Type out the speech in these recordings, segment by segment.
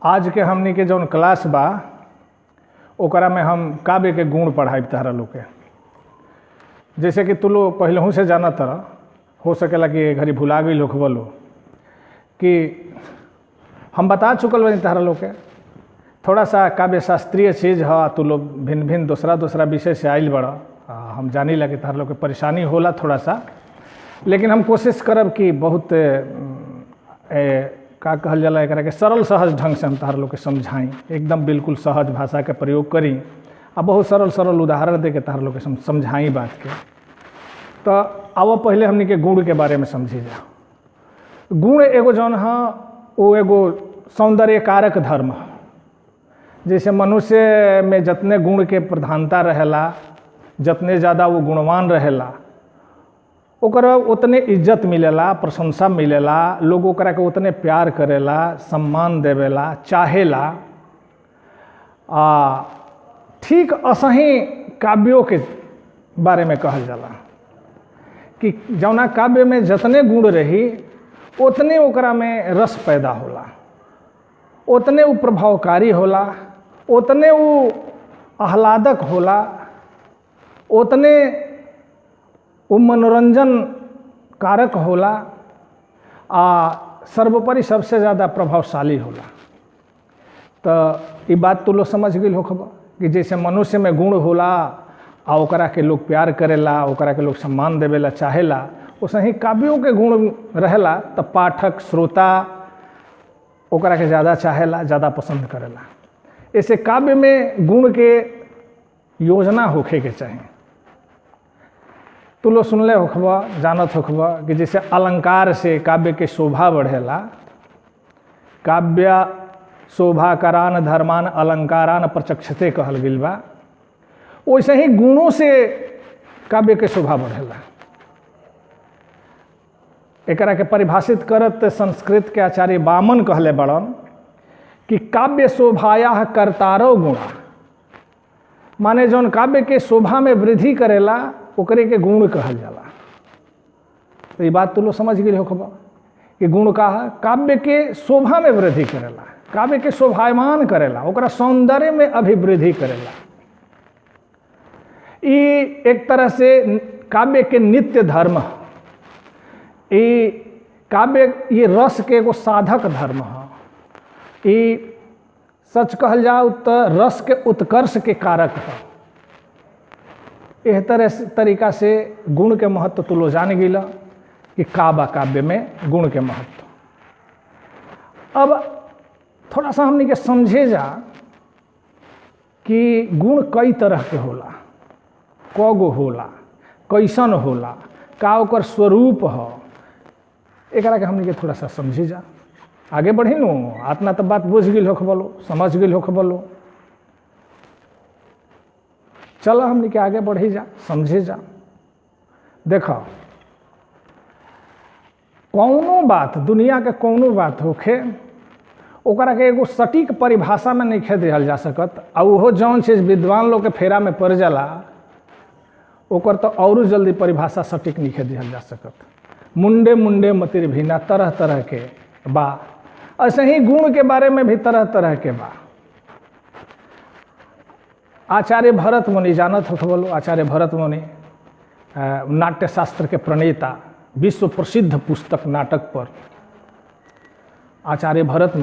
आज के हमनी के जौन क्लास बा ओकरा में हम काव्य के गुण पढ़ाई तहरा लोग के। जैसे कि तू लोग पहलहू से जाना तरह हो सकेला कि घड़ी भुला गई लोग बोलो कि हम बता चुकल बनी तहरा लोग के। थोड़ा सा काव्य शास्त्रीय चीज़ है, तू लोग भिन्न भिन्न दूसरा विषय से आइल बड़ा। हम जानी लगे तहरा लोग के परेशानी होला थोड़ा सा, लेकिन हम कोशिश करब कि बहुत का कहल जाला एकरा के सरल सहज ढंग से हम तहरा लोग के समझाई, एकदम बिल्कुल सहज भाषा के प्रयोग करी आ बहुत सरल उदाहरण दे के तहरा लोग के समझाई बात के। तो अब पहले हमनी के गुण के बारे में समझी जा। गुण एगो जौन है वो एगो सौंदर्य कारक धर्म है। जैसे मनुष्य में जितने गुण के प्रधानता रहेला, जितने ज़्यादा वो गुणवान रहेला, ओकरा उतने इज्जत मिलेला, प्रशंसा मिलेला, लोग ओकरा के उतने प्यार करेला, सम्मान देवेला, चाहेला। ठीक असही काव्यों के बारे में कहल जाला कि जौना काव्य में जितने गुण रही उतने ओकरा में रस पैदा होला, उतने वो प्रभावकारी होला, उतने वो आह्लादक होला, उतने वो मनोरंजन कारक होला, सर्वोपरि सबसे ज़्यादा प्रभावशाली होला। तो ये बात तो लोग समझ गई होखबा कि जैसे मनुष्य में गुण होला आ ओकरा के लोग प्यार करेला, ओकरा के लोग सम्मान देवेला, चाहेला, वैसे ही काव्यों के गुण रहेला। तो पाठक श्रोता ओकरा के ज़्यादा चाहेला, ज़्यादा पसंद करेला। ऐसे काव्य में गुण के योजना होखे के चाहिए। तू लोग सुनले होखबा, जानत होखबा कि जैसे अलंकार से काव्य के शोभा बढ़ेला। काव्य शोभाकरान धर्मान अलंकारान प्रचक्षते कहल गइल बा। वैसे ही गुणों से काव्य के शोभा बढ़ेला। एकरा के परिभाषित करत संस्कृत के आचार्य वामन कहले बड़न कि काव्य शोभाया कर्तारो गुणा, माने जौन काव्य के शोभा में वृद्धि करेला ओकरे के गुण कहल जाला। तो ये बात तो लोग समझ गए होखबा कि गुण का है काव्य के शोभा में वृद्धि करेला, काव्य के शोभायमान करेला, ओकरा सौंदर्य में अभिवृद्धि करेला। ये एक तरह से काव्य के नित्य धर्म है। ये काव्य ये रस के एगो साधक धर्म है। ये सच कहल जाओ तो रस के उत्कर्ष के कारक है। एह तरीका से गुण के महत्व तो लोग जान गई कि काव्य में गुण के महत्व। अब थोड़ा सा हमने के समझे जा कि गुण कई तरह के होला, कगो होला, कैसन होला, का ओकर स्वरूप हो, एकरा के हमने के थोड़ा सा समझे जा। आगे बढ़ी नु, आतना तो बात बुझ गई होखबलो, समझ गई होखबलो। चलो हमने के आगे बढ़ी जा, समझे जा। देखो कौनो बात, दुनिया के कौनो बात होखे ओकरा के एगो सटीक परिभाषा में नहीं खे दिहल जा सकत। आ वो जौन चीज विद्वान लोग के फेरा में पड़ जाला ओकर तो और जल्दी परिभाषा सटीक नहीं खे दिहल जा सकत। मुंडे मुंडे मतिर भिना, तरह तरह के बा। ऐसे ही गुण के बारे में भी तरह तरह के बा। आचार्य भरत मुनि जानत होखबलो, आचार्य भरत मुनि नाट्य शास्त्र के प्रणेता, विश्व प्रसिद्ध पुस्तक नाटक पर आचार्य भरत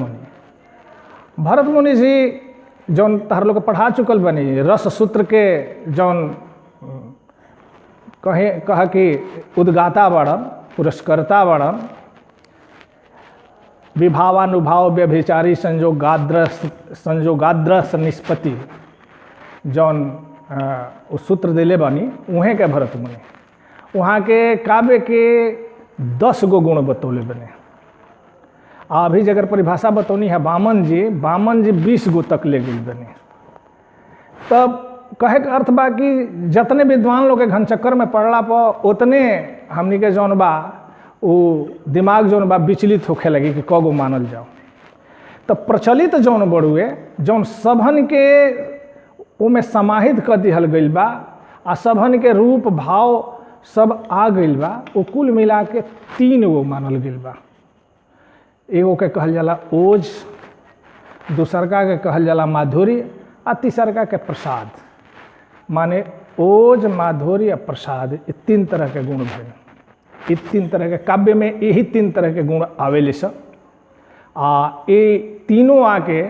मुनि जी जौन तहर लोग पढ़ा चुकल बनी, रस सूत्र के जौन कह कि उद्गाता बड़न, पुरस्कर्ता बड़न, विभावानुभाव व्यभिचारी संजोगाद्रस निष्पत्ति जौन उस सूत्र दिले बनी उहें के भरत मुनि। वहाँ के काव्य के 10 गो गुण बतौले बने। अभी जगह परिभाषा बतौनी है वामन जी 20 गो तक ले गई बने। तब कहे के अर्थ बा कि जितने विद्वान लोग के घन चक्कर में पड़ला पर उतने हमनी के जौन बा वो दिमाग जौन बा विचलित होखे लगी कि कगो मानल जाओ। तो प्रचलित जौन बड़ुए जौन सभन के ओमे समाहित कर दिहल गइल बा आ सभन के रूप भाव सब आ गइल बा, वो कुल मिला के 3 गो मानल गइल बा। एगो के कहल जाला ओज, दूसरका के कहल जाला माधुर्य आ तीसरका के प्रसाद। माने ओज, माधुर्य आ प्रसाद, ये 3 तरह के गुण भइल। ये 3 तरह के काव्य में यही 3 तरह के गुण आवेले सब। आ ये तीनों आके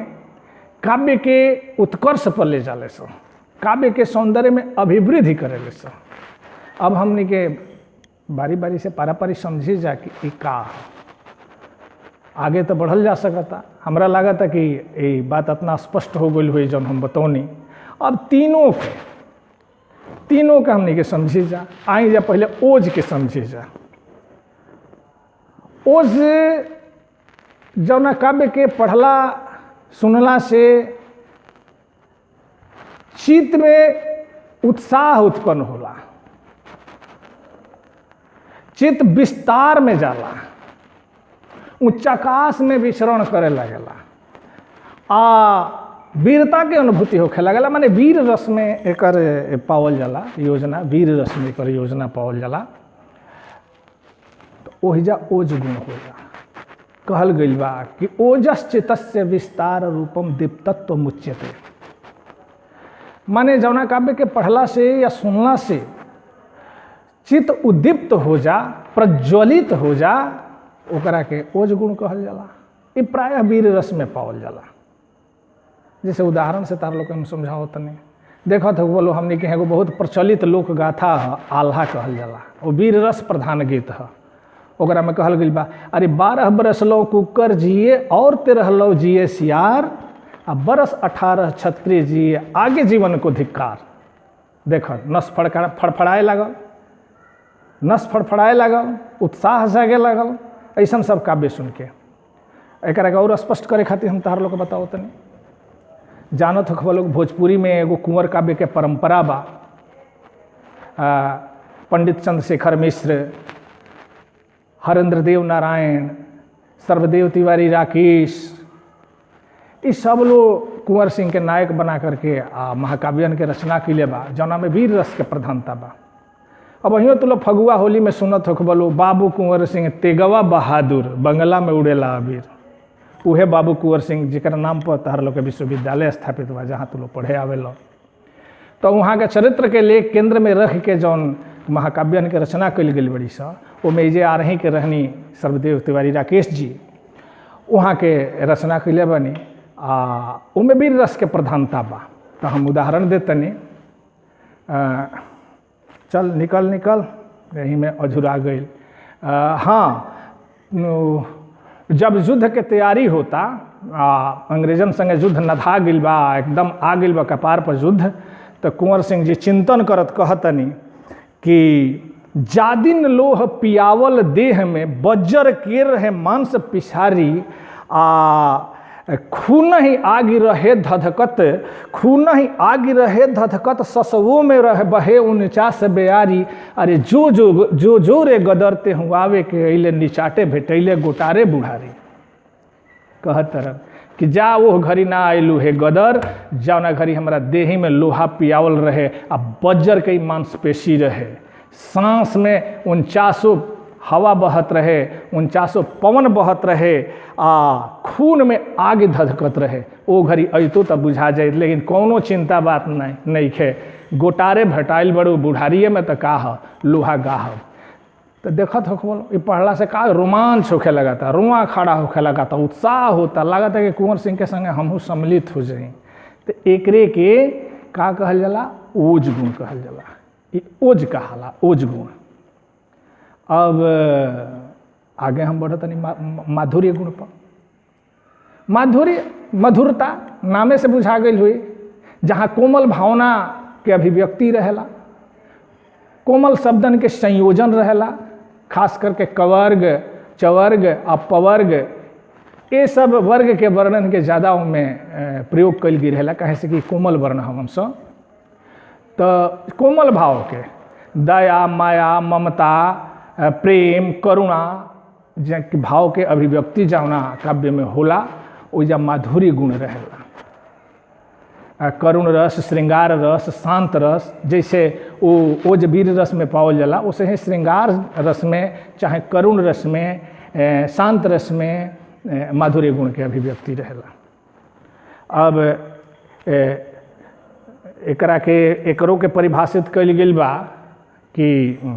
काव्य के उत्कर्ष पर ले जाले सब, काव्य के सौंदर्य में अभिवृद्धि करेले सब। अब हमने के बारी बारी से पारापारी समझी जा कि ये का आगे तो बढ़ल जा सकता। हमरा लागता कि ये बात इतना स्पष्ट हो गई हुई जब हम बतौनी। अब तीनों के हमने के समझी जा। आई जा पहले ओज के समझी जा। ओज जौना काव्य के पढ़ला सुनला से चित्त में उत्साह उत्पन्न होला, चित्त विस्तार में जाला, उच्चाकाश में विचरण करे लगेला, आ वीरता के अनुभूति होखे लगेला। माने वीर रस में एकर पावल जाला योजना, वीर रस में एकर योजना पावल जाला। तो ओहिजा ओज गुण होला। कहल गइल बा कि ओजस चित्तस्य विस्तार रूपम दीप्तत्व मुच्यते। माने जौना काव्य के पढ़ला से या सुनला से चित्त उद्दीप्त हो जा, प्रज्वलित हो जा, ओकरा के ओज गुण कहल जाला। ये प्रायः वीर रस में पावल जाला। जैसे उदाहरण से तार लोग हम समझाओ तनी। देखो तो बोलो हमने के एगो बहुत प्रचलित लोक गाथा है, आल्हा कहल जाला। वो वीर रस प्रधान गीत है। ओकरा में कहल गइल बा, अरे 12 बरस लो कुकर जिए और 13 लो जिए सियार, आ बरस 18 क्षत्रिय जिए आगे जीवन को धिक्कार। देख नस फड़फड़ाए लागल, नस फड़फड़ाए लागल, उत्साह जागे लागल। ऐसा सब काव्य सुन के एकरा के और स्पष्ट करे खातिर हम तहार लोग बताओ तनी। जानत हो लोग भोजपुरी में एगो कुंवर काव्य के परंपरा बा। पंडित चंद्रशेखर मिश्र, हरेंद्र देव नारायण, सर्वदेव तिवारी राकेश, इस सब लोग कुंवर सिंह के नायक बना करके महाकाव्यन के रचना कैले बा, जौना में वीर रस के प्रधानता बा। अब वहीं तो लोग फगुआ होली में सुनत हो बोलो, बाबू कुंवर सिंह तेगवा बहादुर, बंगला में उड़ेला अबीर। उहे बाबू कुंवर सिंह जिकर नाम पर तहर लोग के विश्वविद्यालय स्थापित बा, जहाँ तू लोग पढ़े आवेलो। तो वहाँ के चरित्र के लेख केंद्र में रख के जौन महाकाव्यन के रचना कल गई बड़ी सा, ओमे जे आ रही के रहनी सर्वदेव तिवारी राकेश जी, वहाँ के रचना कैले बनी। ओमे वीर रस के प्रधानता बा। तो हम उदाहरण देतनी। चल निकल निकल, यही में अझुरा गई। हाँ, जब युद्ध के तैयारी होता, अंग्रेजन संगे युद्ध नधा गिल बा, एकदम आ गिल बा कपार पर युद्ध, तो कुंवर सिंह जी चिंतन करत कहतनी कि जादिन लोह पियावल देह में बज्जर केर रहे मांस पिछारी, खून ही आगि रहे धधकत, खून ही आगि रहे धधकत, ससवों में रह बहे 49 बेयारी। अरे जो जो जो जो रे गदरते हुआवे के अइले निचाटे भेटैले गोटारे बुढ़ारी। कहत रह कि जा वो घड़ी ना आयलू हे गदर, जौना घड़ी हमारा देही में लोहा पियावल रहे, आ बज्जर के मांसपेशी रहे, सांस में 49 हवा बहत रहे, 49 पवन बहत रहे, खून में आग धधकत रहे। ओ घड़ी अतो तब बुझा जाए, लेकिन कोनो चिंता बात नहीं खे। गोटारे भटाइल बड़ो बुढ़ारिए में तो का लोहा गाह। तो देखत हो बोलो, ये पढ़ला से का रोमांच होखे लगा था, रुआ खड़ा होखे लगा था, उत्साह होता, लगा था कि कुंवर सिंह के संगे हमहू सम्मिलित हो जाए। तो एकरे के का कहल जाला, ओज गुण कहल जाला। ये ओज कहाला, ओज गुण। अब आगे हम बढ़त नहीं माधुर्य गुण पर। माधुर्य मधुरता नामे से बुझा गई हुई, जहाँ कोमल भावना के अभिव्यक्ति रहेला, कोमल शब्दन के संयोजन रहेला, खास करके कवर्ग, चवर्ग आ पवर्ग, ये सब वर्ग के वर्णन के ज़्यादा में प्रयोग कल गई रहेला, कहे से कि कोमल वर्ण हम सब। तो कोमल भाव के दया, माया, ममता, प्रेम, करुणा भाव के अभिव्यक्ति जौना काव्य में होला, ओइजा माधुर्य गुण रहेला। करुण रस, श्रृंगार रस, शांत रस, जैसे वो जो वीर रस में पावल जाला, उसे ही श्रृंगार रस में, चाहे करुण रस में, शांत रस में माधुर्य गुण के अभिव्यक्ति रहेला। अब एकरा के एकरों के परिभाषित कइल गेल बा कि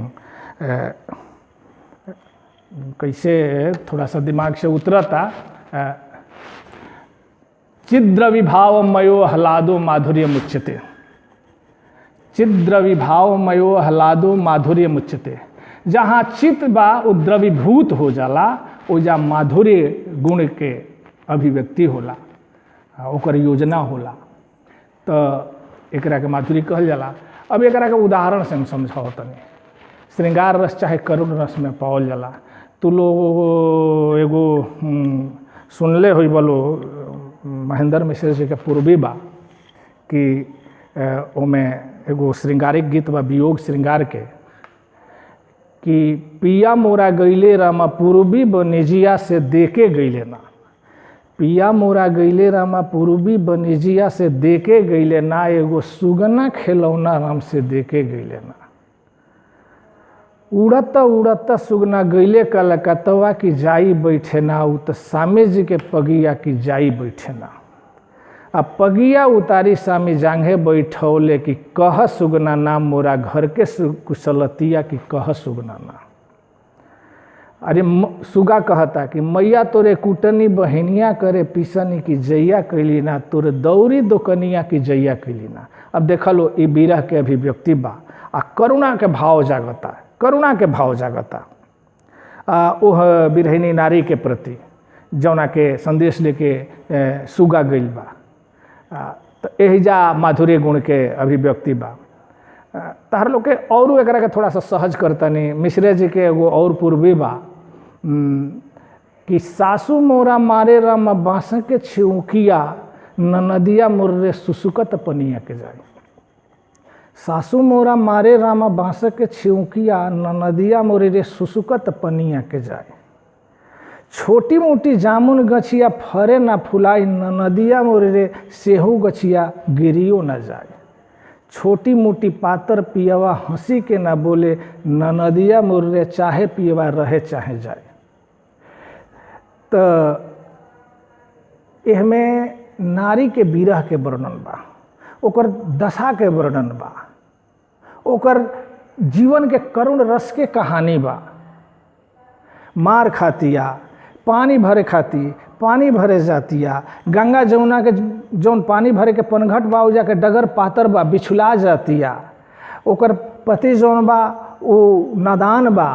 कैसे, थोड़ा सा दिमाग से उतरता। चिद्र विभाव मयो हलादो माधुर्य मुच्यते, चिद्र विभाव मयो हलादो माधुर्य मुच्यते। जहाँ चित्त बा वो द्रवीभूत हो जाला, ओजा माधुर्य गुण के अभिव्यक्ति होला, ओकर योजना होला, तो एकरा के माधुर्य कहल जाला। अब एकरा के उदाहरण से हम समझाओ तनी। श्रृंगार रस चाहे करुण रस में पावल जाला। तू लोग एगो सुनले होई बोलो महेंद्र मिश्र जी के पूर्वी बा कि ओमे एगो श्रृंगारिक गीत बा वियोग श्रृंगार के कि पिया मोरा गईले रामा पूर्वी बनिजिया से देके गईले ना, पिया मोरा गईले रामा पूर्वी बनिजिया से देके गईले ना, एगो सुगना खिलौना राम से देके गईले ना। उड़ता उड़ता सुगना गईले कलकतवा की जाई बैठे ना, उ तो सामे जी के पगिया की जाई बैठे ना। अब पगिया उतारी सामी जांघे बैठौले कि कह सुगना नाम मोरा घर के कुशलतिया की कह सुगना ना। अरे सुगा कहता कि मैया तोरे कुटनी बहनिया करे पिसनी की जैया कैली ना, तोरे दौरी दोकनिया की जैया कैली ना। अब देख लो ये विरह के अभिव्यक्ति बा आ करुणा के भाव जागता, करुणा के भाव जागता ओह बिरहिनी नारी के प्रति जौना के संदेश लेके सुगा गइल बा। तो एहिजा माधुर्य गुण के अभिव्यक्ति बा। तहर लोग के और एकरा के थोड़ा सा सहज करतनी। मिश्रे जी के एगो और पूर्वी बा कि सासू मोरा मारे राम बांस के छिउकिया, ननदिया मुर्रे सुसुकत पनिया के जाए। सासू मोरा मारे रामा बांस के छिउकिया, ननदिया मुर्रे सुसुकत पनिया के जाए। छोटी मोटी जामुन गछिया फरे ना फुलाई, ननदिया मुर्रे सेहू गछिया गिरियो न जाए। छोटी मोटी पातर पियवा हंसी के ना बोले, ननदिया मुर्रे चाहे पियवा रहे चाहे जाए। तो एहमें नारी के विरह के वर्णन बा, ओकर दशा के वर्णन बा, ओकर जीवन के करुण रस के कहानी बा। मार खातिया, पानी भरे खाती, पानी भरे जातिया, गंगा जमुना के जौन पानी भरे के पनघट बा उ जाके डगर पातर बा, बिछुला जातिया। ओकर पति जौन बा वो नादान बा,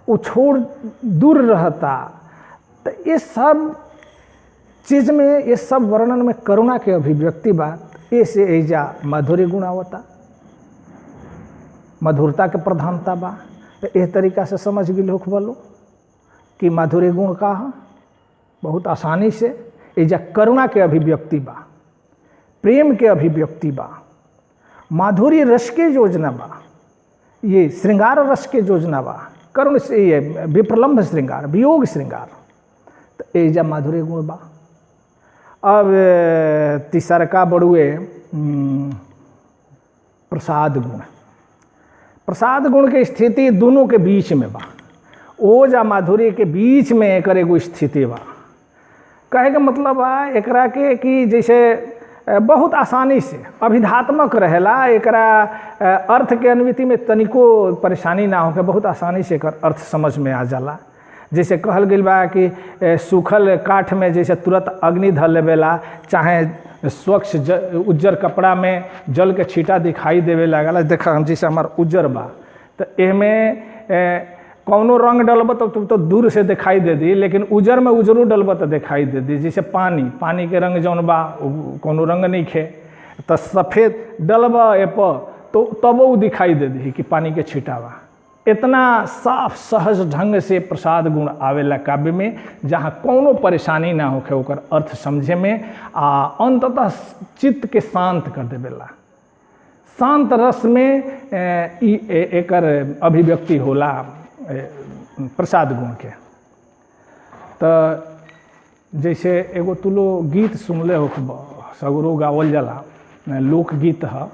वो छोड़ दूर रहता। तो ये सब चीज़ में, ये सब वर्णन में करुणा के अभिव्यक्ति बा। ऐसे एजा माधुर्य गुण आवता, मधुरता के प्रधानता बा। तो इस तरीका से समझ गई लोग बोलो कि माधुर्य गुण का है। बहुत आसानी से एजा करुणा के अभिव्यक्ति बा, प्रेम के अभिव्यक्ति बा, माधुर्य रस के योजना बा, ये श्रृंगार रस के योजना बा। करुण से ये विप्रलम्भ श्रृंगार, वियोग श्रृंगार, तो एजा माधुर्य गुण बा। अब तीसरका बड़ुए प्रसाद गुण। प्रसाद गुण के स्थिति दोनों के बीच में बा, ओजा माधुर्य के बीच में एकर एगो स्थिति बा। कहे के मतलब बा एकरा के कि जैसे बहुत आसानी से अभिधात्मक रहेला, एकरा अर्थ के अनुभूति में तनिको परेशानी ना होके बहुत आसानी से एकर अर्थ समझ में आ जाला। जैसे कहल गइल बा कि सूखल काठ में जैसे तुरंत अग्नि धर लेवेला, चाहे स्वच्छ उज्जर कपड़ा में जल के छींटा दिखाई देवे लागला। देखा जैसे हमार उज्जर बा, तो एहमें कौनो रंग डलब तो दूर से दिखाई दे दी, लेकिन उजर में उजरू डलब तो दिखाई दे दी। जैसे पानी, पानी के रंग जौन बा कौनो रंग नहीं खे, तो सफ़ेद डलब ए पर तो तब वो दिखाई दे दी कि पानी के छींटा बा। इतना साफ सहज ढंग से प्रसाद गुण आवेला काव्य में, जहाँ कौनो परेशानी ना होखे ओकर अर्थ समझे में, आ अंततः चित्त के शांत कर देवेला। शांत रस में एकर अभिव्यक्ति होला प्रसाद गुण के। तो जैसे एगो तुलो गीत सुनले हो, सगरो गावल जाला, लोकगीत है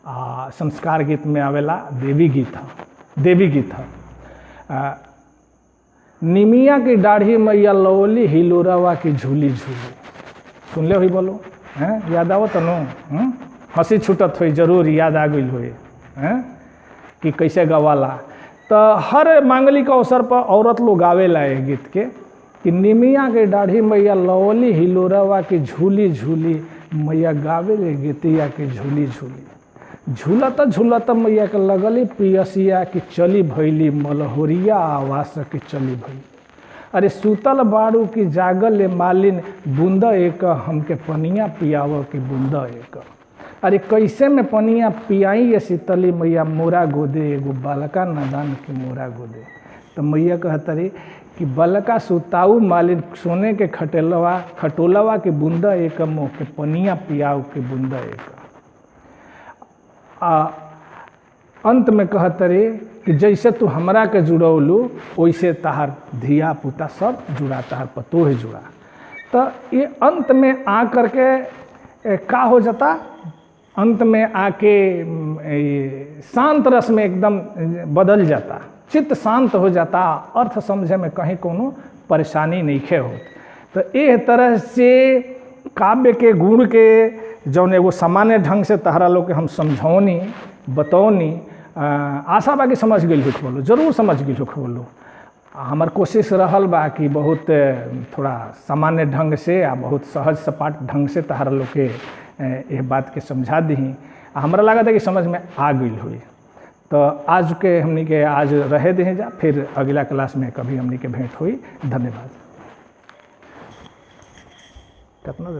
आ संस्कार गीत में आवेला देवी गीत है। देवी गीत है निमिया की दाढ़ी मैया लौली, हिलोरावा की झूली झूली। सुनले हो बोलो, हैं, याद आवत नो? हंसी छूटत हुई, जरूर याद आ गई हुई हैं कि कैसे गवाला। तो हर मांगलिक अवसर पर औरत लोग गावेला है गीत के कि निमिया के दाढ़ी मैया लवली हिलोरवा की झूली झूली, मैया गावे ले गीतिया के झूली झूली। झूलत झूलत मैया के लगली पियसिया की चली भैली, मलहोरिया आवास की चली भैली। अरे सूतल बाड़ू की जागल मालिन, बूंद एक हमके पनिया पियाव के बूंद एक। अरे कैसे में पनिया पियाई ये शीतली मैया, मोरा गोदे एगो बालका नादान के मोरा गोदे। तो मैया कहतरी कि बलका सुताऊ मालिन, सोने के खटोलवा के बूंदा एक, मोह के पनिया पियाऊ के बूंदा एक। अंत में कहतरी कि जैसे तू हमरा के जुड़ौलू, वैसे तहार धिया पुता सब जुड़ा, तहार पतोह जुड़ा। तो ये अंत में आ करके का हो जाता, अंत में आके शांत रस में एकदम बदल जाता, चित्त शांत हो जाता, अर्थ समझे में कहीं कोनो परेशानी नहीं खे हो। तो इस तरह से काव्य के गुण के जौन एगो सामान्य ढंग से तहरा लोग के हम समझौनी बतौनी, आशा बा कि समझ गई होख बोलो, जरूर समझ गई होख बोलो। हमार कोशिश रहल बा कि बहुत थोड़ा सामान्य ढंग से आ बहुत सहज सपाट ढंग से तहरा लोग के ये बात के समझा दी। हमरा लगा था कि समझ में आ गई हुई। तो आज के हमनी के आज रहे दें जा, फिर अगला क्लास में कभी हमनी के भेंट हुई। धन्यवाद। कितना